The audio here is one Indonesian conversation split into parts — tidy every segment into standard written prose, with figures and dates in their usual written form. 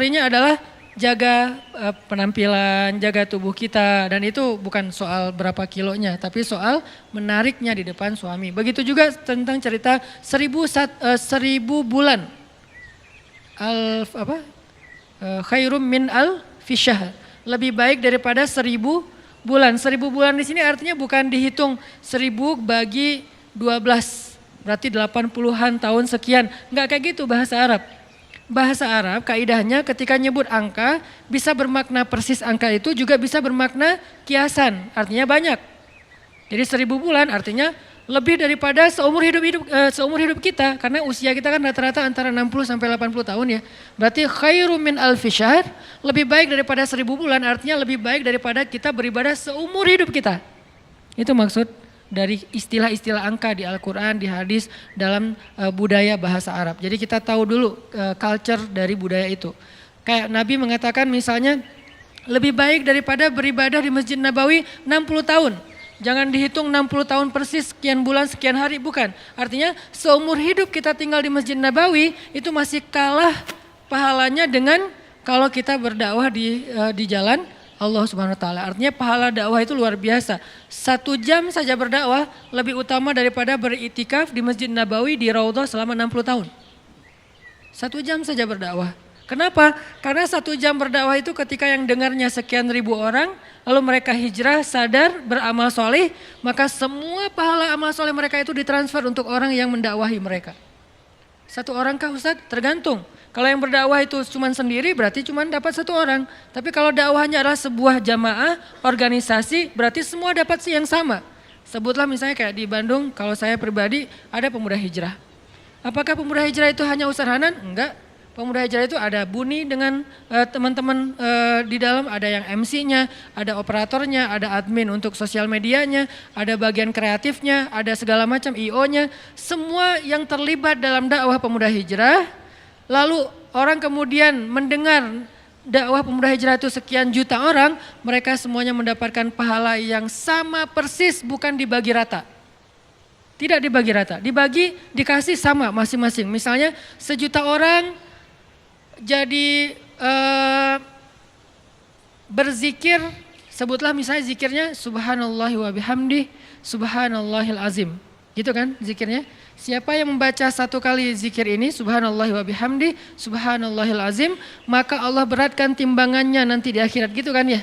teorinya adalah jaga penampilan, jaga tubuh kita, dan itu bukan soal berapa kilonya, tapi soal menariknya di depan suami. Begitu juga tentang cerita 1000 bulan, khairum min al-fisyahr, lebih baik daripada 1000 bulan. 1000 bulan di sini artinya bukan dihitung 1000 bagi 12, berarti 80-an tahun sekian, enggak kayak gitu bahasa Arab. Bahasa Arab kaidahnya ketika nyebut angka bisa bermakna persis angka itu, juga bisa bermakna kiasan, artinya banyak. Jadi 1000 bulan artinya lebih daripada seumur hidup kita, karena usia kita kan rata-rata antara 60 sampai 80 tahun ya. Berarti khairum min alfi syahr, lebih baik daripada 1000 bulan, artinya lebih baik daripada kita beribadah seumur hidup kita. Itu maksud dari istilah-istilah angka di Al-Quran, di hadis, dalam budaya bahasa Arab. Jadi kita tahu dulu culture dari budaya itu. Kayak Nabi mengatakan misalnya lebih baik daripada beribadah di Masjid Nabawi 60 tahun. Jangan dihitung 60 tahun persis, sekian bulan, sekian hari, bukan. Artinya seumur hidup kita tinggal di Masjid Nabawi itu masih kalah pahalanya dengan kalau kita berdakwah di jalan Allah Subhanahu wa taala. Artinya pahala dakwah itu luar biasa. 1 jam saja berdakwah lebih utama daripada beritikaf di Masjid Nabawi di Raudhah selama 60 tahun. 1 jam saja berdakwah. Kenapa? Karena 1 jam berdakwah itu ketika yang dengarnya sekian ribu orang, lalu mereka hijrah, sadar, beramal soleh, maka semua pahala amal soleh mereka itu ditransfer untuk orang yang mendakwahi mereka. 1 orang kah Ustaz? Tergantung. Kalau yang berdakwah itu cuma sendiri berarti cuma dapat 1 orang. Tapi kalau dakwahnya adalah sebuah jamaah, organisasi, berarti semua dapat yang sama. Sebutlah misalnya kayak di Bandung, kalau saya pribadi ada pemuda hijrah. Apakah pemuda hijrah itu hanya Ustaz Hanan? Enggak. Pemuda hijrah itu ada Buni dengan teman-teman di dalam, ada yang MC-nya, ada operatornya, ada admin untuk sosial medianya, ada bagian kreatifnya, ada segala macam IO-nya. Semua yang terlibat dalam dakwah pemuda hijrah. Lalu orang kemudian mendengar dakwah pemuda hijrah itu sekian juta orang, mereka semuanya mendapatkan pahala yang sama persis, bukan dibagi rata. Tidak dibagi rata, dikasih sama masing-masing. Misalnya 1 juta orang jadi berzikir, sebutlah misalnya zikirnya subhanallahi wa bihamdi, subhanallahil azim. Gitu kan zikirnya. Siapa yang membaca 1 kali zikir ini, subhanallahi wa bihamdi, subhanallahil azim, maka Allah beratkan timbangannya nanti di akhirat, gitu kan ya.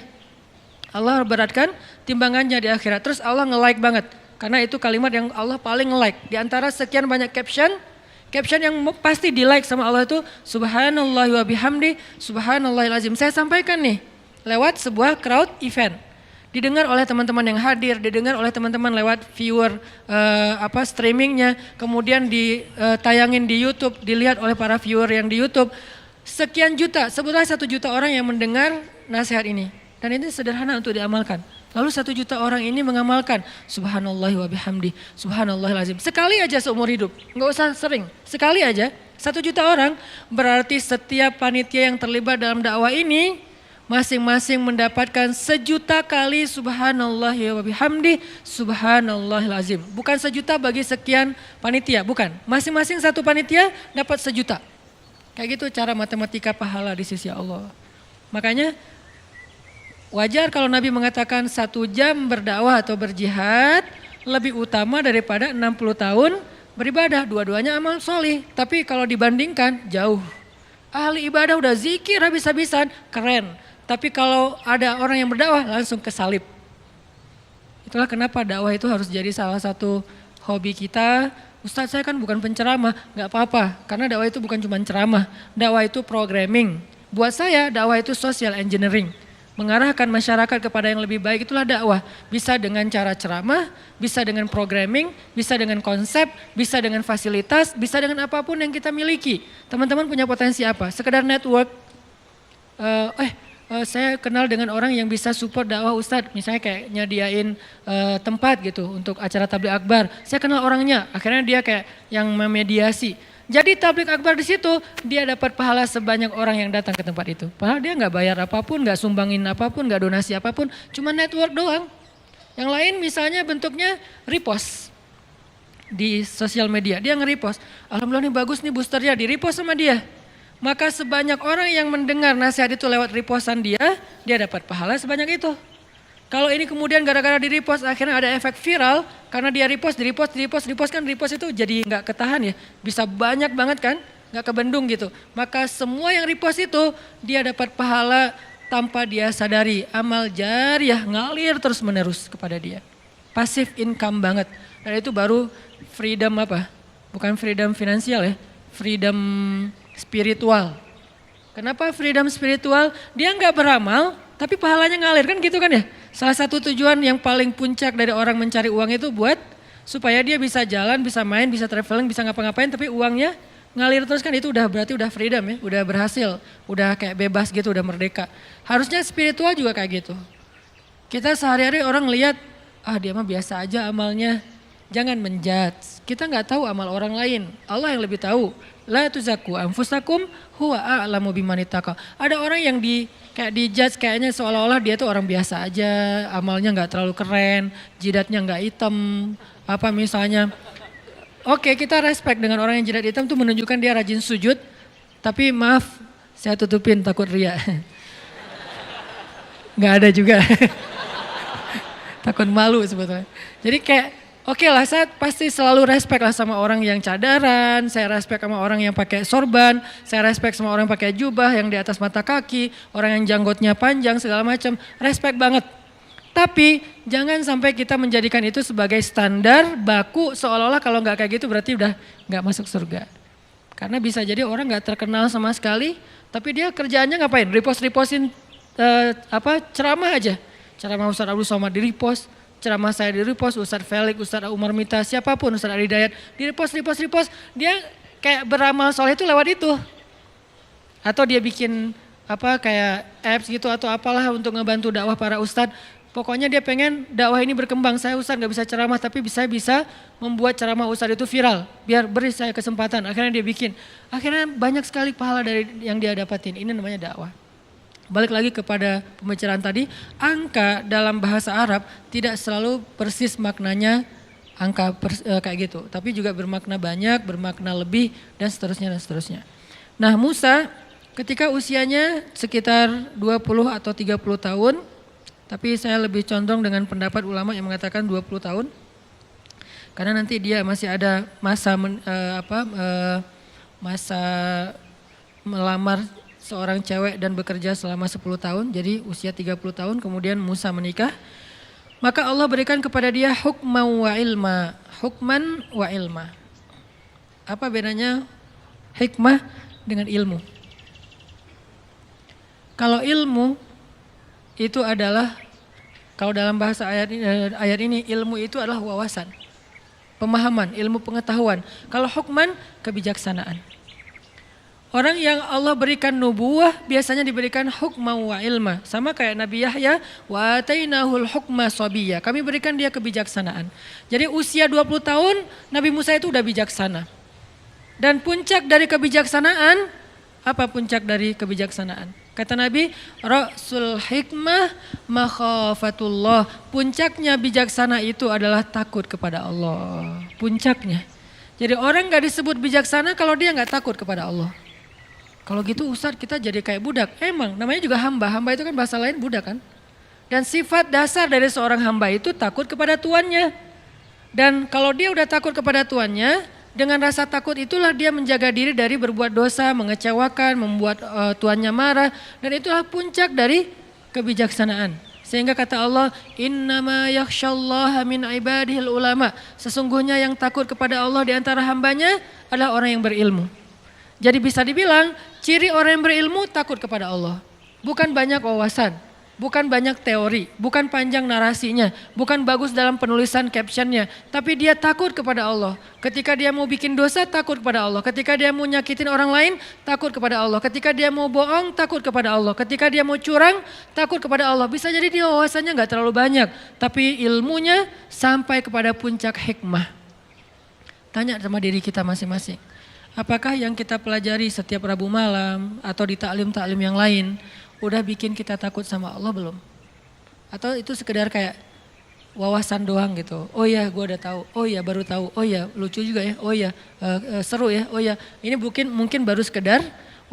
Allah beratkan timbangannya di akhirat. Terus Allah nge-like banget, karena itu kalimat yang Allah paling nge-like. Di antara sekian banyak caption yang pasti di-like sama Allah itu subhanallahi wa bihamdi, subhanallahil azim. Saya sampaikan nih lewat sebuah crowd event. Didengar oleh teman-teman yang hadir, didengar oleh teman-teman lewat viewer streamingnya, kemudian ditayangin di YouTube, dilihat oleh para viewer yang di YouTube. Sekian juta, sebutlah 1 juta orang yang mendengar nasihat ini. Dan ini sederhana untuk diamalkan. Lalu 1 juta orang ini mengamalkan subhanallahi wa bihamdi, subhanallahil azim. Sekali aja seumur hidup, nggak usah sering, sekali aja. 1 juta orang, berarti setiap panitia yang terlibat dalam dakwah ini masing-masing mendapatkan 1 juta kali subhanallahi wa bihamdi, subhanallahil azim. Bukan 1 juta bagi sekian panitia, bukan. Masing-masing 1 panitia dapat 1 juta. Kayak gitu cara matematika pahala di sisi Allah. Makanya wajar kalau Nabi mengatakan 1 jam berdakwah atau berjihad lebih utama daripada 60 tahun beribadah. Dua-duanya amal soleh, tapi kalau dibandingkan jauh. Ahli ibadah udah zikir habis-habisan, keren. Tapi kalau ada orang yang berdakwah langsung kesalib. Itulah kenapa dakwah itu harus jadi salah satu hobi kita. Ustadz, saya kan bukan penceramah, gak apa-apa. Karena dakwah itu bukan cuma ceramah, dakwah itu programming. Buat saya dakwah itu social engineering. Mengarahkan masyarakat kepada yang lebih baik, itulah dakwah. Bisa dengan cara ceramah, bisa dengan programming, bisa dengan konsep, bisa dengan fasilitas, bisa dengan apapun yang kita miliki. Teman-teman punya potensi apa? Sekedar network. Saya kenal dengan orang yang bisa support dakwah Ustadz, misalnya kayak nyediain tempat gitu untuk acara tabligh akbar. Saya kenal orangnya, akhirnya dia kayak yang memediasi. Jadi tabligh akbar di situ dia dapat pahala sebanyak orang yang datang ke tempat itu. Padahal dia nggak bayar apapun, nggak sumbangin apapun, nggak donasi apapun, cuma network doang. Yang lain misalnya bentuknya repost di sosial media, dia nge-repost. Alhamdulillah nih bagus nih boosternya, di repost sama dia. Maka sebanyak orang yang mendengar nasihat itu lewat repostan dia dapat pahala sebanyak itu. Kalau ini kemudian gara-gara di repost akhirnya ada efek viral, karena dia repost kan repost itu jadi nggak ketahan ya, bisa banyak banget kan, nggak kebendung gitu. Maka semua yang repost itu dia dapat pahala tanpa dia sadari, amal jariah ngalir terus menerus kepada dia. Passive income banget, dan itu baru freedom apa? Bukan freedom finansial ya, freedom spiritual. Kenapa freedom spiritual? Dia nggak beramal, tapi pahalanya ngalir kan gitu kan ya. Salah satu tujuan yang paling puncak dari orang mencari uang itu buat supaya dia bisa jalan, bisa main, bisa traveling, bisa ngapa-ngapain, tapi uangnya ngalir terus kan, itu udah berarti udah freedom ya, udah berhasil, udah kayak bebas gitu, udah merdeka. Harusnya spiritual juga kayak gitu. Kita sehari-hari orang lihat, dia mah biasa aja amalnya. Jangan menjudge, kita nggak tahu amal orang lain, Allah yang lebih tahu. La tuzaku anfusakum huwa a'lamu biman ittaqa. Ada orang yang kayak dijudge kayaknya seolah-olah dia tuh orang biasa aja, amalnya nggak terlalu keren, jidatnya nggak hitam, apa misalnya. Oke, kita respect dengan orang yang jidat hitam tuh menunjukkan dia rajin sujud, tapi maaf saya tutupin takut ria. Nggak ada juga. Takut malu sebetulnya. Jadi kayak oke lah, saya pasti selalu respect lah sama orang yang cadaran, saya respect sama orang yang pakai sorban, saya respect sama orang yang pakai jubah yang di atas mata kaki, orang yang janggutnya panjang segala macam, respect banget. Tapi jangan sampai kita menjadikan itu sebagai standar baku seolah-olah kalau nggak kayak gitu berarti udah nggak masuk surga. Karena bisa jadi orang nggak terkenal sama sekali, tapi dia kerjaannya ngapain? Repostin ceramah aja, ceramah Ustaz Abdul Somad di repost. Ceramah saya di repost, Ustadz Felix, Ustadz Umar Mita, siapapun, Ustadz Ali Dayat, di repost, dia kayak beramal soleh itu lewat itu. Atau dia bikin kayak apps gitu atau apalah untuk ngebantu dakwah para ustadz. Pokoknya dia pengen dakwah ini berkembang, saya ustadz gak bisa ceramah tapi bisa membuat ceramah ustadz itu viral. Biar beri saya kesempatan, akhirnya dia bikin. Akhirnya banyak sekali pahala dari yang dia dapatin, ini namanya dakwah. Balik lagi kepada pembicaraan tadi, angka dalam bahasa Arab tidak selalu persis maknanya angka kayak gitu. Tapi juga bermakna banyak, bermakna lebih, dan seterusnya. Nah Musa ketika usianya sekitar 20 atau 30 tahun, tapi saya lebih condong dengan pendapat ulama yang mengatakan 20 tahun. Karena nanti dia masih ada masa melamar seorang cewek dan bekerja selama 10 tahun, jadi usia 30 tahun, kemudian Musa menikah. Maka Allah berikan kepada dia hukman wa ilma. Apa bedanya hikmah dengan ilmu? Kalau ilmu itu adalah, kalau dalam bahasa ayat ini ilmu itu adalah wawasan, pemahaman, ilmu pengetahuan. Kalau hukman, kebijaksanaan. Orang yang Allah berikan nubuwah biasanya diberikan hukma wa ilma. Sama kayak Nabi Yahya, wa atainahul hukma sabiyya. Kami berikan dia kebijaksanaan. Jadi usia 20 tahun Nabi Musa itu udah bijaksana. Dan puncak dari kebijaksanaan, apa puncak dari kebijaksanaan? Kata Nabi, Ra'sul hikmah makhafatullah. Puncaknya bijaksana itu adalah takut kepada Allah. Puncaknya. Jadi orang gak disebut bijaksana kalau dia gak takut kepada Allah. Kalau gitu Ustadz kita jadi kayak budak. Emang namanya juga hamba. Hamba itu kan bahasa lain budak kan. Dan sifat dasar dari seorang hamba itu takut kepada tuannya. Dan kalau dia udah takut kepada tuannya, dengan rasa takut itulah dia menjaga diri dari berbuat dosa, mengecewakan, membuat tuannya marah. Dan itulah puncak dari kebijaksanaan. Sehingga kata Allah, innama yakhsyallaha min ibadihil ulama. Sesungguhnya yang takut kepada Allah di antara hambanya adalah orang yang berilmu. Jadi bisa dibilang ciri orang yang berilmu takut kepada Allah. Bukan banyak wawasan, bukan banyak teori, bukan panjang narasinya, bukan bagus dalam penulisan captionnya. Tapi dia takut kepada Allah. Ketika dia mau bikin dosa takut kepada Allah. Ketika dia mau nyakitin orang lain takut kepada Allah. Ketika dia mau bohong takut kepada Allah. Ketika dia mau curang takut kepada Allah. Bisa jadi dia wawasannya gak terlalu banyak. Tapi ilmunya sampai kepada puncak hikmah. Tanya sama diri kita masing-masing. Apakah yang kita pelajari setiap Rabu malam atau di taklim-taklim yang lain udah bikin kita takut sama Allah belum? Atau itu sekedar kayak wawasan doang gitu. Oh ya gue udah tahu, oh ya baru tahu, oh ya lucu juga ya, oh ya seru ya, oh ya. Ini mungkin baru sekedar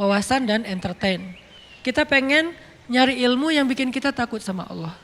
wawasan dan entertain. Kita pengen nyari ilmu yang bikin kita takut sama Allah.